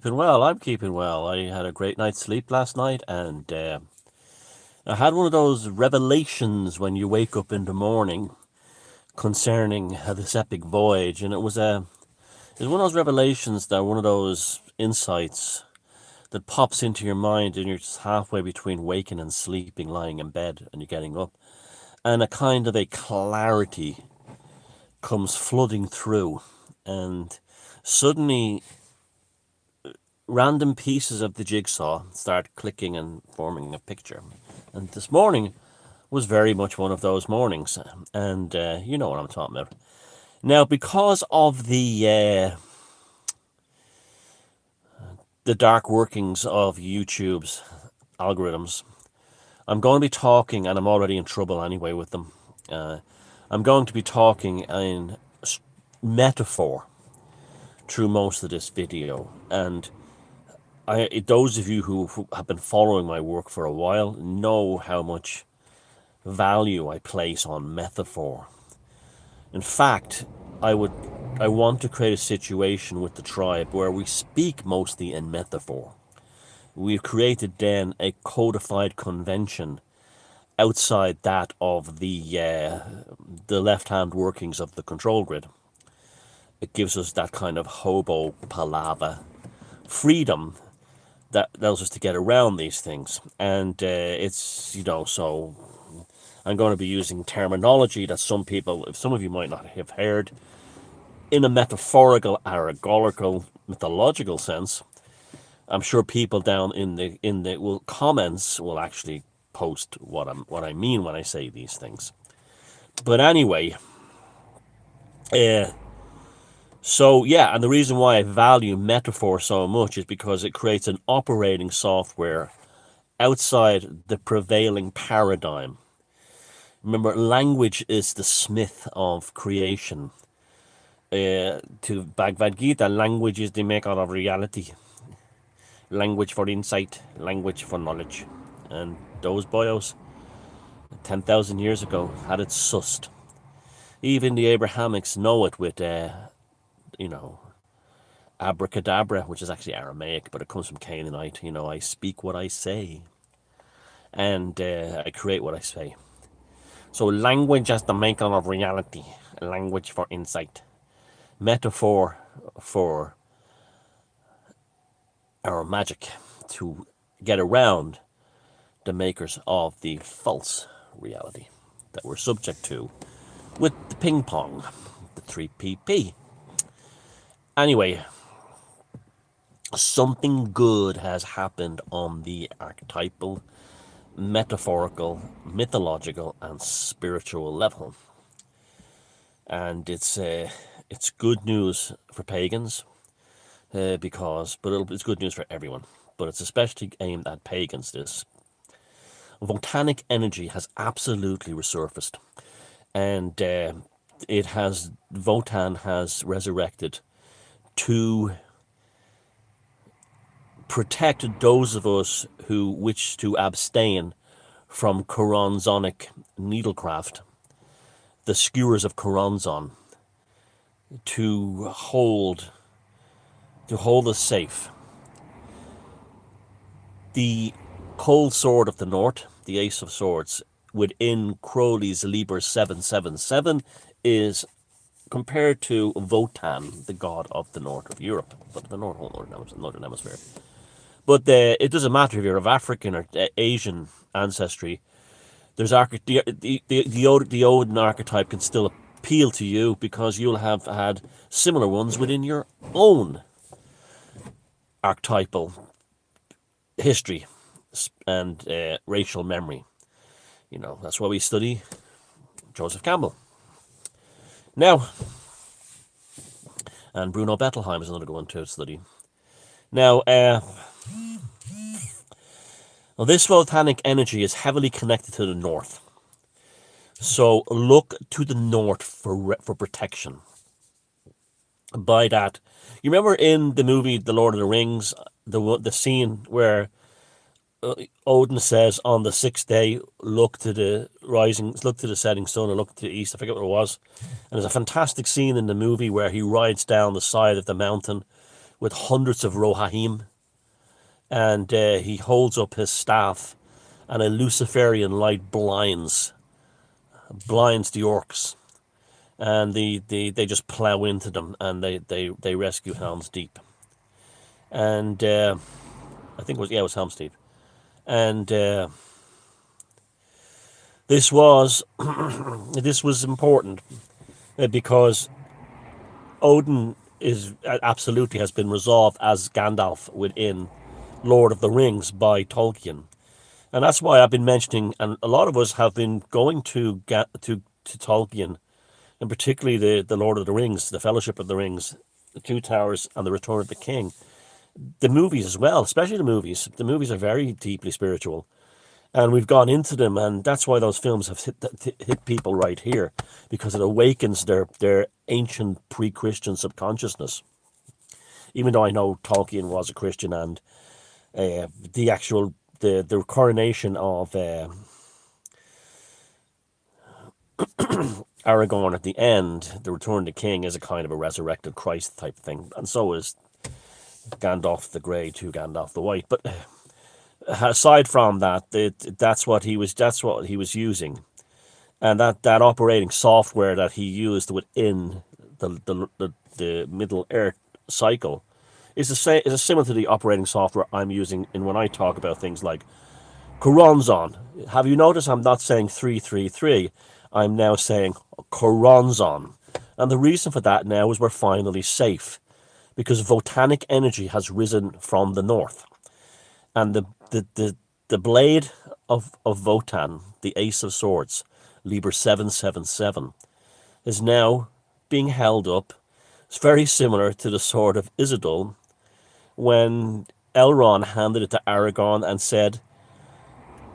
Keeping well, I'm keeping well. I had a great night's sleep last night, and I had one of those revelations when you wake up in the morning concerning this epic voyage, and it was one of those revelations that one of those insights that pops into your mind, and you're just halfway between waking and sleeping, lying in bed, and you're getting up, and a kind of a clarity comes flooding through, and suddenly random pieces of the jigsaw start clicking and forming a picture. And this morning was very much one of those mornings, and you know what I'm talking about. Now, because of the dark workings of YouTube's algorithms, I'm going to be talking, and I'm already in trouble anyway with them. I'm going to be talking in metaphor through most of this video, and those of you who have been following my work for a while know how much value I place on metaphor. In fact, I want to create a situation with the tribe where we speak mostly in metaphor. We've created then a codified convention outside that of the left-hand workings of the control grid. It gives us that kind of hobo palaver freedom that allows us to get around these things. And it's, so I'm going to be using terminology that some of you might not have heard in a metaphorical, allegorical, mythological sense. I'm sure people down in the comments will actually post what I mean when I say these things. But anyway, so yeah, and the reason why I value metaphor so much is because it creates an operating software outside the prevailing paradigm. Remember, language is the smith of creation. To Bhagavad Gita, language is the maker of reality. Language for insight, language for knowledge. And those boyos, 10,000 years ago, had it sussed. Even the Abrahamics know it with, abracadabra, which is actually Aramaic, but it comes from Canaanite. I speak what I say, and I create what I say. So language as the maker of reality, language for insight, metaphor for our magic to get around the makers of the false reality that we're subject to with the ping pong, the 3PP. Anyway, something good has happened on the archetypal, metaphorical, mythological, and spiritual level. And it's good news for pagans, it's good news for everyone, but it's especially aimed at pagans. This Wotanic energy has absolutely resurfaced, and Wotan has resurrected to protect those of us who wish to abstain from Choronzonic needlecraft, the skewers of Choronzon, to hold us safe. The cold sword of the North, the Ace of Swords, within Crowley's Liber 777, is compared to Wotan, the god of the north of Europe, but the northern hemisphere. But it doesn't matter if you're of African or Asian ancestry. There's the Odin archetype can still appeal to you because you'll have had similar ones within your own archetypal history and racial memory. That's why we study Joseph Campbell. Now, and Bruno Bettelheim is another good one to study. Now, this volcanic energy is heavily connected to the north. So look to the north for protection. By that, you remember in the movie The Lord of the Rings, the scene where Odin says on the sixth day, look to the setting sun, or look to the east. I forget what it was. And there's a fantastic scene in the movie where he rides down the side of the mountain with hundreds of Rohahim, and he holds up his staff, and a Luciferian light blinds the orcs, and they just plow into them, and they rescue Helm's Deep, and I think it was Helm's Deep, and this was this was important because Odin is absolutely has been resolved as Gandalf within Lord of the Rings by Tolkien, and that's why I've been mentioning, and a lot of us have been going to Tolkien, and particularly the Lord of the Rings, the Fellowship of the Rings, the Two Towers, and the Return of the King. The movies as well, especially the movies. The movies are very deeply spiritual, and we've gone into them, and that's why those films have hit people right here, because it awakens their ancient pre-Christian subconsciousness. Even though I know Tolkien was a Christian, and the actual the coronation of Aragorn at the end, the Return of the King, is a kind of a resurrected Christ type thing, and so is Gandalf the Grey to Gandalf the White. But aside from that, that's what he was using, and that operating software that he used within the Middle Earth cycle is similar to the operating software I'm using in when I talk about things like Coronzon. Have you noticed I'm not saying 333? I'm now saying Coronzon. And the reason for that now is we're finally safe, because Wotanic energy has risen from the north. And the blade of Wotan, the Ace of Swords, Liber 777, is now being held up. It's very similar to the sword of Isildur when Elrond handed it to Aragorn and said,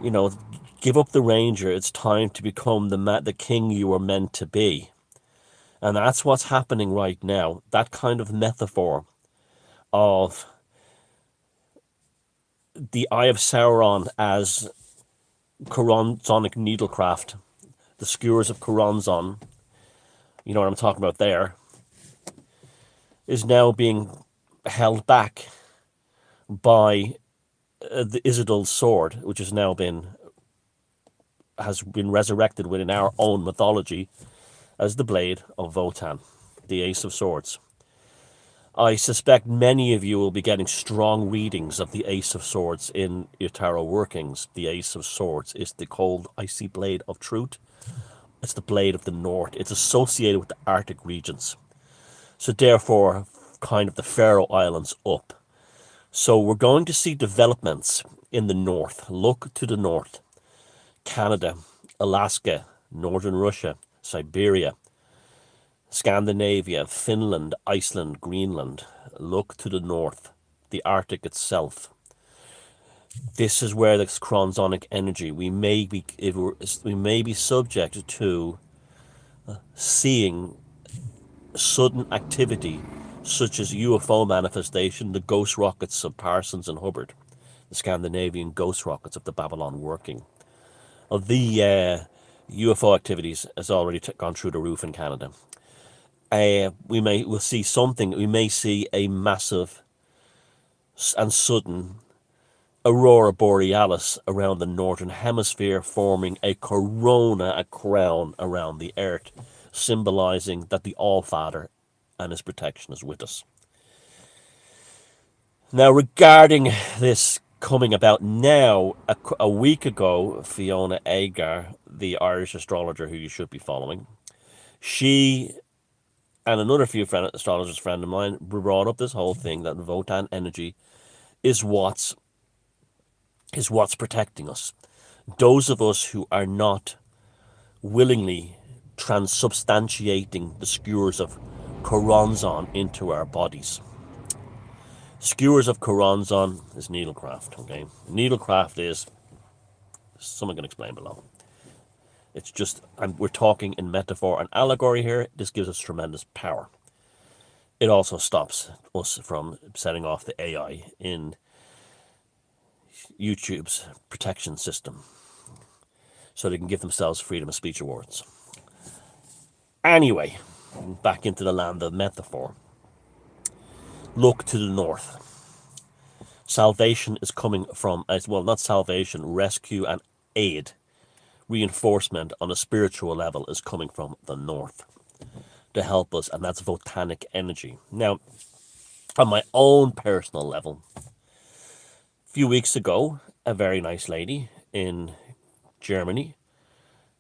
you know, give up the ranger. It's time to become the king you were meant to be. And that's what's happening right now. That kind of metaphor of the Eye of Sauron as Coronzonic needlecraft, the skewers of Coronzon, you know what I'm talking about there, is now being held back by the Isildur's sword, which has been resurrected within our own mythology as the blade of Wotan, the Ace of Swords. I suspect many of you will be getting strong readings of the Ace of Swords in your tarot workings. The Ace of Swords is the cold, icy blade of truth. It's the blade of the north. It's associated with the Arctic regions. So therefore, kind of the Faroe Islands up. So we're going to see developments in the north. Look to the north. Canada, Alaska, northern Russia, Siberia, Scandinavia, Finland, Iceland, Greenland. Look to the north. The Arctic itself. This is where this Coronzonic energy, we may be subject to seeing sudden activity such as UFO manifestation, the ghost rockets of Parsons and Hubbard, the Scandinavian ghost rockets of the Babylon working. Of the UFO activities has already gone through the roof in Canada. We'll see something. We may see a massive and sudden aurora borealis around the northern hemisphere, forming a corona, a crown around the earth, symbolizing that the All-Father and his protection is with us. Now, regarding this coming about now, a week ago, Fiona Agar, the Irish astrologer who you should be following, she and another few astrologers friend of mine brought up this whole thing that Wotan energy is what's protecting us. Those of us who are not willingly transubstantiating the skewers of Coronzon into our bodies. Skewers of Coronzon is needlecraft, okay? Needlecraft is, someone can explain below. It's just, we're talking in metaphor and allegory here. This gives us tremendous power. It also stops us from setting off the AI in YouTube's protection system, so they can give themselves freedom of speech awards. Anyway, back into the land of metaphor. Look to the north. Salvation is coming from, as well, not salvation, rescue and aid, reinforcement on a spiritual level is coming from the north to help us, and that's Wotanic energy. Now, on my own personal level, a few weeks ago, a very nice lady in Germany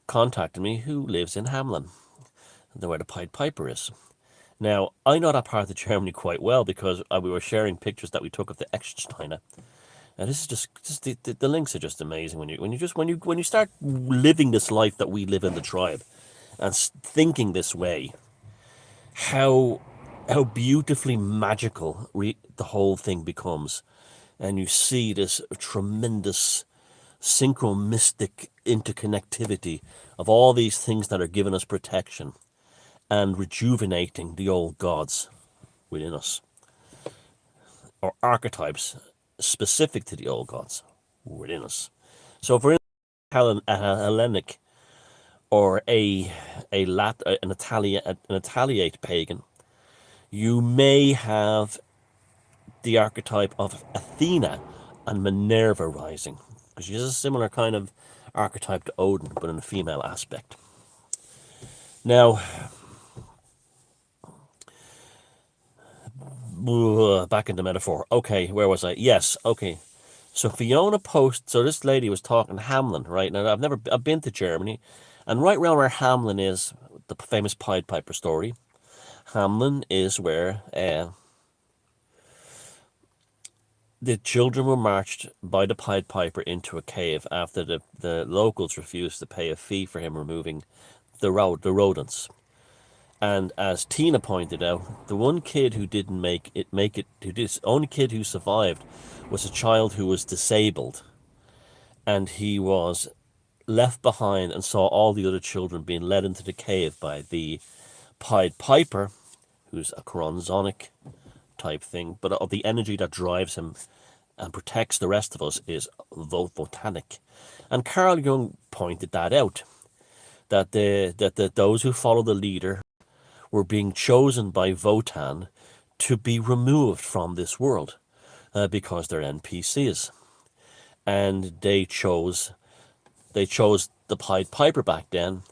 contacted me who lives in Hamelin, where the Pied Piper is. Now, I know that part of Germany quite well because we were sharing pictures that we took of the Ecksteiner. And this is just the links are just amazing when you start living this life that we live in the tribe and thinking this way, how beautifully magical the whole thing becomes, and you see this tremendous synchromistic interconnectivity of all these things that are giving us protection and rejuvenating the old gods within us, or archetypes specific to the old gods within us. So if we're in a Hellenic or an Italiate pagan, you may have the archetype of Athena and Minerva rising, because she's a similar kind of archetype to Odin, but in a female aspect. Now, back into metaphor. Okay, where was I? Yes, okay. So Fiona so this lady was talking Hamelin, right? Now, I've been to Germany, and right around where Hamelin is, the famous Pied Piper story, Hamelin is where the children were marched by the Pied Piper into a cave after the locals refused to pay a fee for him removing the rodents. And as Tina pointed out, the one kid who didn't make it, the only kid who survived was a child who was disabled. And he was left behind and saw all the other children being led into the cave by the Pied Piper, who's a Coronzonic type thing, but of the energy that drives him and protects the rest of us is Wotanic. And Carl Jung pointed that out, that those who follow the leader were being chosen by Wotan to be removed from this world because they're NPCs. And they chose the Pied Piper back then,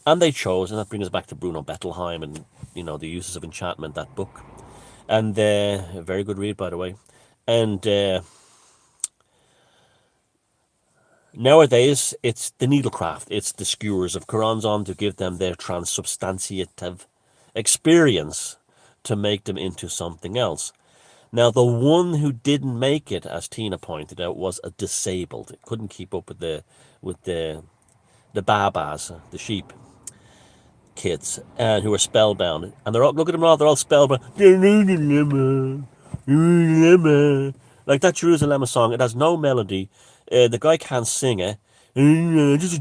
and that brings us back to Bruno Bettelheim and, the uses of enchantment, that book. And a very good read, by the way. And nowadays, it's the needlecraft. It's the skewers of Coronzon to give them their transubstantiative experience to make them into something else. Now, the one who didn't make it, as Tina pointed out, was a disabled. It couldn't keep up with the babas, the sheep kids, and who were spellbound. And look at them all, they're all spellbound. Like that Jerusalem song, it has no melody. The guy can't sing it. And just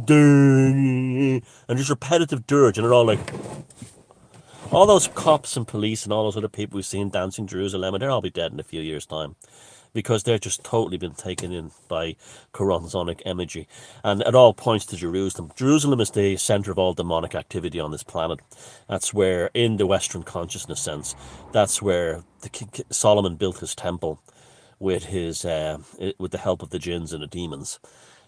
repetitive dirge, and they're all like, all those cops and police and all those other people we've seen dancing Jerusalem, and they'll all be dead in a few years' time, because they're just totally been taken in by Coronzonic energy. And it all points to Jerusalem. Jerusalem is the center of all demonic activity on this planet. That's where, in the Western consciousness sense, that's where Solomon built his temple with with the help of the jinns and the demons.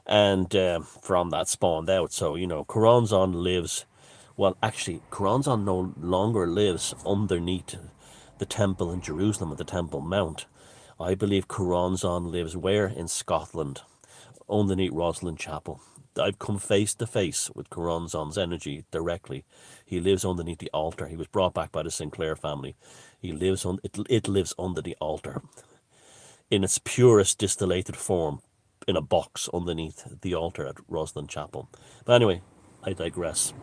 And from that spawned out. So, Coronzon lives... Well, actually, Coronzon no longer lives underneath the temple in Jerusalem at the Temple Mount. I believe Coronzon lives where? In Scotland, underneath Rosslyn Chapel. I've come face to face with Coronzon's energy directly. He lives underneath the altar. He was brought back by the Sinclair family. He lives it lives under the altar, in its purest distillated form, in a box underneath the altar at Rosslyn Chapel. But anyway, I digress.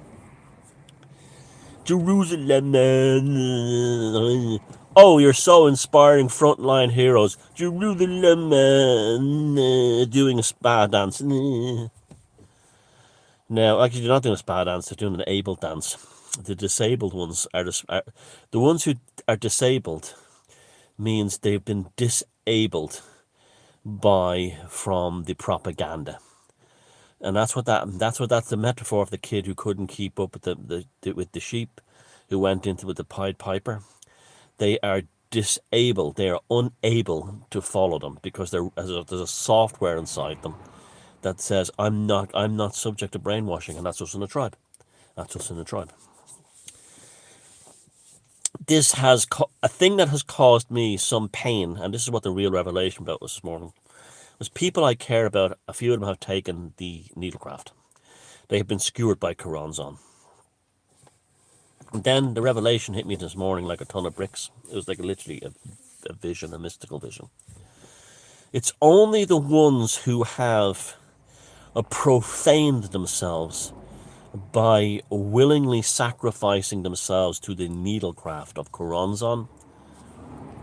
Jerusalem. Oh, you're so inspiring, frontline heroes. Jerusalem, doing a spa dance. Now, actually, they're not doing a spa dance, they're doing an able dance. The disabled ones are the ones who are disabled, means they've been disabled from the propaganda. And that's the metaphor of the kid who couldn't keep up with the sheep, who went into with the Pied Piper. They are disabled, they are unable to follow them because there's a software inside them that says I'm not subject to brainwashing, and that's us in the tribe. That's us in the tribe. This has a thing that has caused me some pain, and this is what the real revelation about was this morning. Was people I care about, a few of them have taken the needlecraft. They have been skewered by Karanzan. And then the revelation hit me this morning like a ton of bricks. It was like literally a vision, a mystical vision. It's only the ones who have profaned themselves by willingly sacrificing themselves to the needlecraft of Karanzan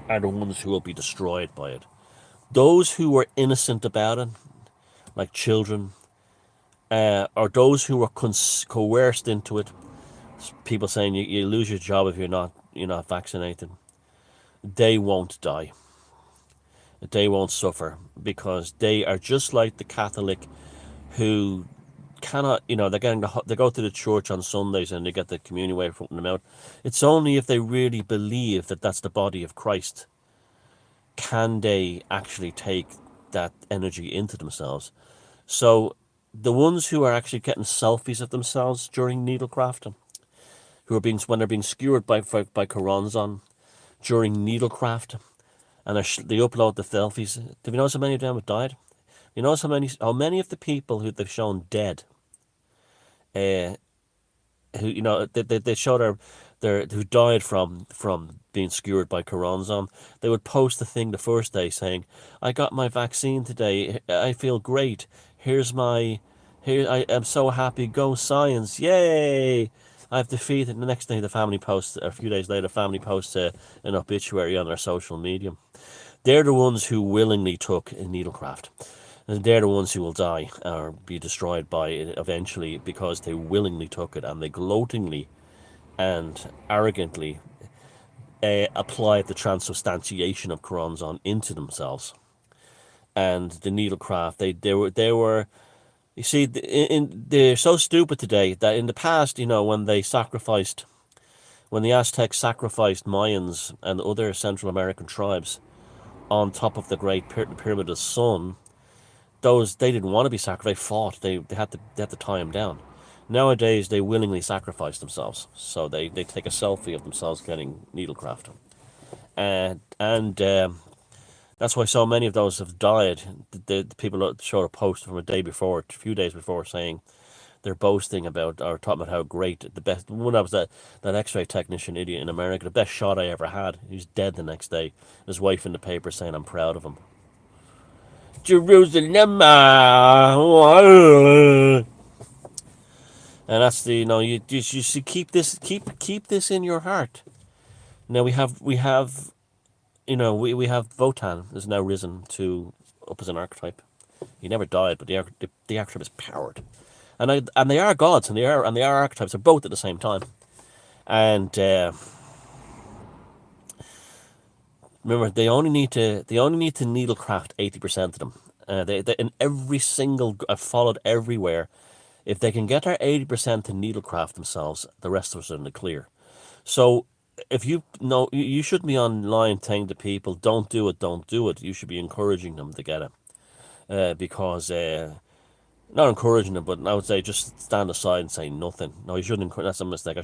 are the ones who will be destroyed by it. Those who were innocent about it, like children, or those who were coerced into it, people saying you lose your job if you're not vaccinated, they won't die. They won't suffer because they are just like the Catholic who cannot, they go to the church on Sundays and they get the communion wave from them out. It's only if they really believe that that's the body of Christ can they actually take that energy into themselves. So the ones who are actually getting selfies of themselves during needlecraft, when they're being skewered by Karanzan during needlecraft, and they upload the selfies. Do you notice how many of them have died? You notice how many of the people who they've shown dead, they show who died from being skewered by Karanzan. They would post the thing the first day saying, "I got my vaccine today. I feel great. I am so happy. Go science! Yay! I've defeated." The next day, the family posts, or a few days later, the family posts an obituary on their social media. They're the ones who willingly took a needlecraft. And they're the ones who will die or be destroyed by it eventually because they willingly took it and they gloatingly and arrogantly applied the transubstantiation of Karanzan into themselves. And the needlecraft, they were. You see, they're so stupid today that in the past, when the Aztecs sacrificed Mayans and other Central American tribes on top of the Great Pyramid of the Sun, they didn't want to be sacrificed. They fought. They had to tie them down. Nowadays, they willingly sacrifice themselves. So they take a selfie of themselves getting needlecraft. And that's why so many of those have died. The people showed a post from a few days before, saying they're boasting about or talking about how great the best one. I was that X-ray technician idiot in America, the best shot I ever had. He's dead the next day. His wife in the paper saying I'm proud of him. Jerusalem, and that's the you should keep this in your heart. Now we have we have Votan is now risen up as an archetype. He never died, but the archetype is powered, and they are gods and they are archetypes. They're both at the same time, and remember they only need to needlecraft 80% of them. They in every single I've followed everywhere. If they can get their 80% to needlecraft themselves, the rest of us are in the clear. So if you shouldn't be online telling the people, don't do it, don't do it. You should be encouraging them to get it. Because, not encouraging them, but I would say just stand aside and say nothing. No, you shouldn't encourage. That's a mistake. You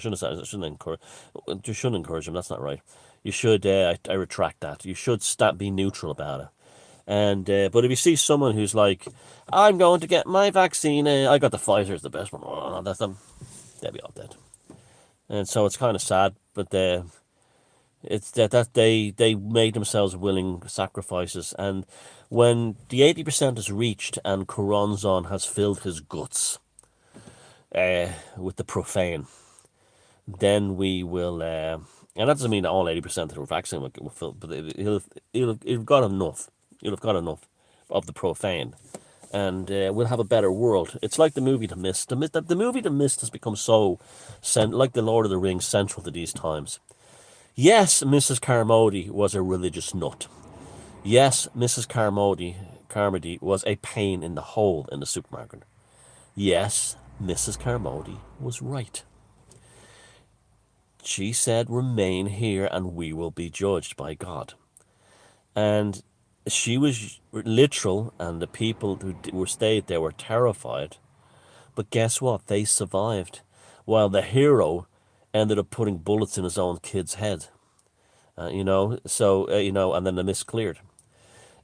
shouldn't encourage them. That's not right. You should, I retract that. You should be neutral about it. And but if you see someone who's like, I'm going to get my vaccine, I got the Pfizer, it's the best one. Oh, that's them. They'll be all dead. And so it's kind of sad, but it's that they made themselves willing sacrifices. And when the 80% is reached and Karanzan has filled his guts with the profane, then we will. And that doesn't mean that all 80% of the vaccine will fill, but he'll got enough. You'll have got enough of the profane, and we'll have a better world. It's like the movie The Mist. The movie The Mist has become so, like the Lord of the Rings, central to these times. Yes, Mrs. Carmody was a religious nut. Yes, Mrs. Carmody was a pain in the hole in the supermarket. Yes, Mrs. Carmody was right. She said, "Remain here and we will be judged by God." And she was literal, and the people who were stayed there were terrified. But guess what? They survived, while the hero ended up putting bullets in his own kid's head. And then the mist cleared.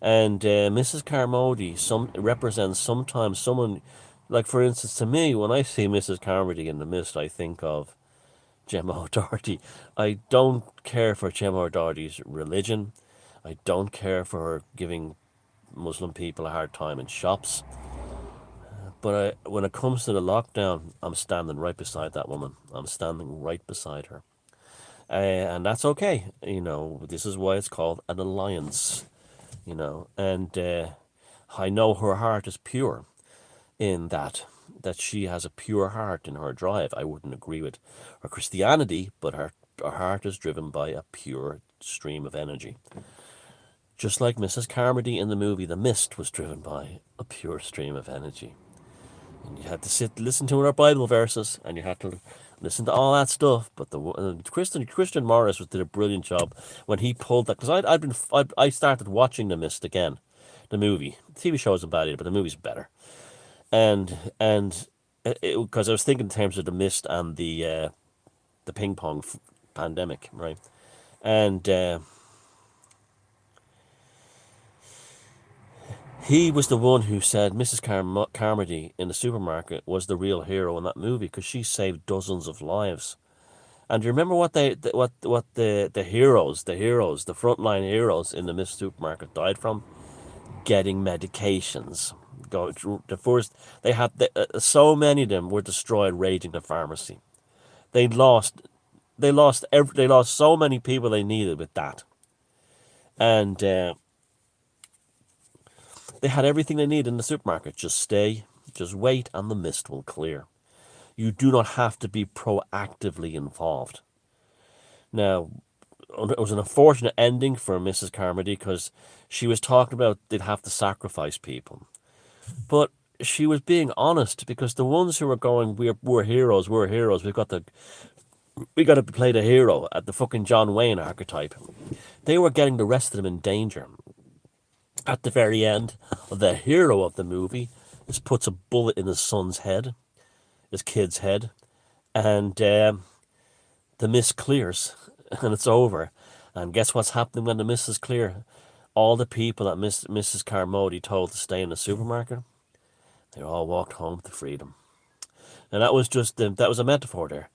And Mrs. Carmody represents sometimes someone, like for instance, to me, when I see Mrs. Carmody in the mist, I think of Gemma O'Doherty. I don't care for Gemma O'Doherty's religion. I don't care for her giving Muslim people a hard time in shops. But when it comes to the lockdown, I'm standing right beside that woman. I'm standing right beside her. And that's okay. This is why it's called an alliance. And I know her heart is pure in that she has a pure heart in her drive. I wouldn't agree with her Christianity, but her heart is driven by a pure stream of energy. Just like Mrs. Carmody in the movie The Mist was driven by a pure stream of energy. And you had to listen to her Bible verses, and you had to listen to all that stuff. But Christian Morris did a brilliant job when he pulled that, because I started watching The Mist again, the movie. The TV show isn't bad either, but the movie's better. And because I was thinking in terms of The Mist and the ping pong pandemic, right? And he was the one who said Mrs. Carmody in the supermarket was the real hero in that movie, because she saved dozens of lives. And do you remember what the heroes, the frontline heroes in the Mist supermarket died from? Getting medications. The first they had so many of them were destroyed raiding the pharmacy. They lost they lost so many people they needed with that, and they had everything they need in the supermarket. Just wait, and the mist will clear. You do not have to be proactively involved. Now, it was an unfortunate ending for Mrs. Carmody, because she was talking about they'd have to sacrifice people. But she was being honest, because the ones who were going, we're heroes, we got to play the hero at the fucking John Wayne archetype. They were getting the rest of them in danger. At the very end, the hero of the movie just puts a bullet in his son's head, his kid's head, and the mist clears, and it's over. And guess what's happening when the mist is clear? All the people that Mrs. Carmody told to stay in the supermarket, they all walked home to freedom. And that was that was a metaphor there.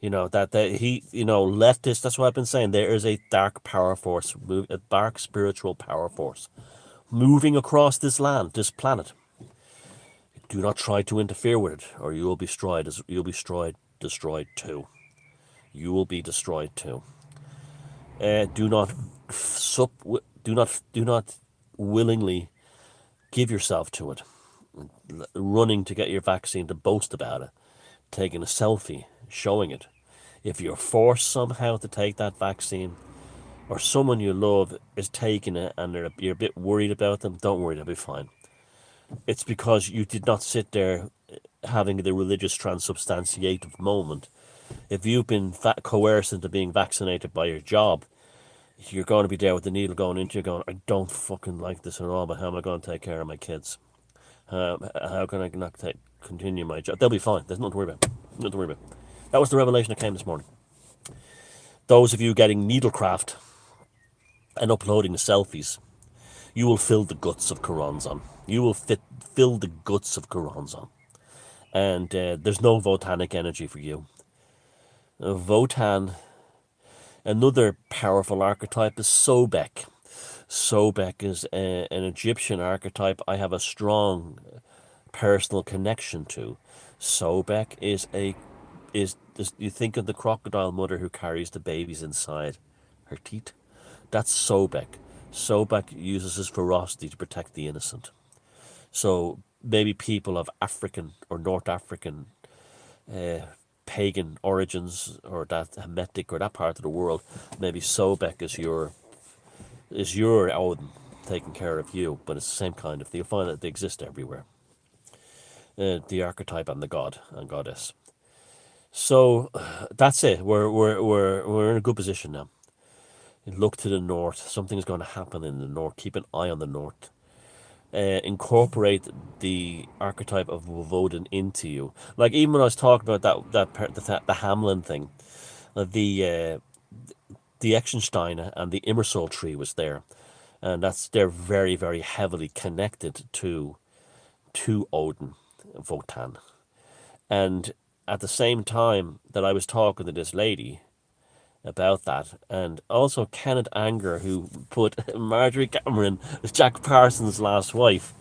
Let this, that's what I've been saying. There is a dark power force, a dark spiritual power force moving across this land, this planet. Do not try to interfere with it, or you will be destroyed. Destroyed too. You will be destroyed too. Do not willingly give yourself to it. Running to get your vaccine to boast about it, taking a selfie, showing it. If you're forced somehow to take that vaccine, or someone you love is taking it and you're a bit worried about them, don't worry, they'll be fine. It's because you did not sit there having the religious transubstantiative moment. If you've been coerced into being vaccinated by your job, you're going to be there with the needle going into you going, I don't fucking like this at all, but how am I going to take care of my kids? How can I not continue my job? They'll be fine. There's nothing to worry about. Nothing to worry about. That was the revelation that came this morning. Those of you getting needlecraft and uploading the selfies, you will fill the guts of Qurans on. You will fill the guts of Qurans on. And there's no Wotanic energy for you. Wotan, another powerful archetype, is Sobek. Sobek is an Egyptian archetype I have a strong personal connection to. Sobek is you think of the crocodile mother who carries the babies inside her teat. That's Sobek. Sobek uses his ferocity to protect the innocent. So maybe people of African or North African pagan origins, or that Hamitic, or that part of the world, maybe Sobek is your Odin taking care of you, but it's the same kind of thing. You'll find that they exist everywhere. The archetype and the god and goddess. So that's it. We're in a good position now. Look to the north. Something's going to happen in the north. Keep an eye on the north. Incorporate the archetype of Woden into you. Like even when I was talking about the Hamlin thing, the the Echenstein and the Immersol tree was there, and they're very very heavily connected to Odin, Wotan, and at the same time that I was talking to this lady about that, and also Kenneth Anger, who put Marjorie Cameron, Jack Parsons' last wife,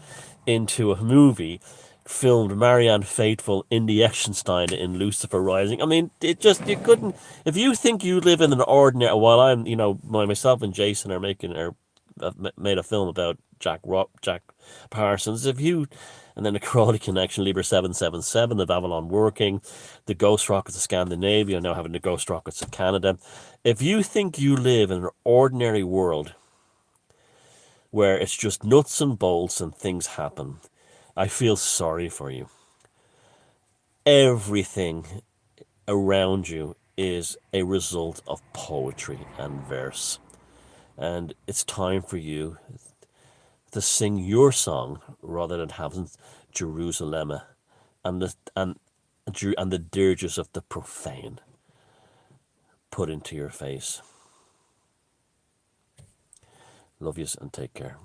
into a movie, filmed Marianne Faithfull in the Echenstein in Lucifer Rising. I mean, it just, you couldn't, if you think you live in an ordinary, while I'm, myself and Jason are made a film about Jack Parsons. If you, and then the Crawley Connection, Libra 777, the Babylon Working, the Ghost Rockets of Scandinavia, now having the Ghost Rockets of Canada. If you think you live in an ordinary world where it's just nuts and bolts and things happen, I feel sorry for you. Everything around you is a result of poetry and verse. And it's time for you to sing your song rather than having Jerusalem and the dirges of the profane put into your face. Love yous and take care.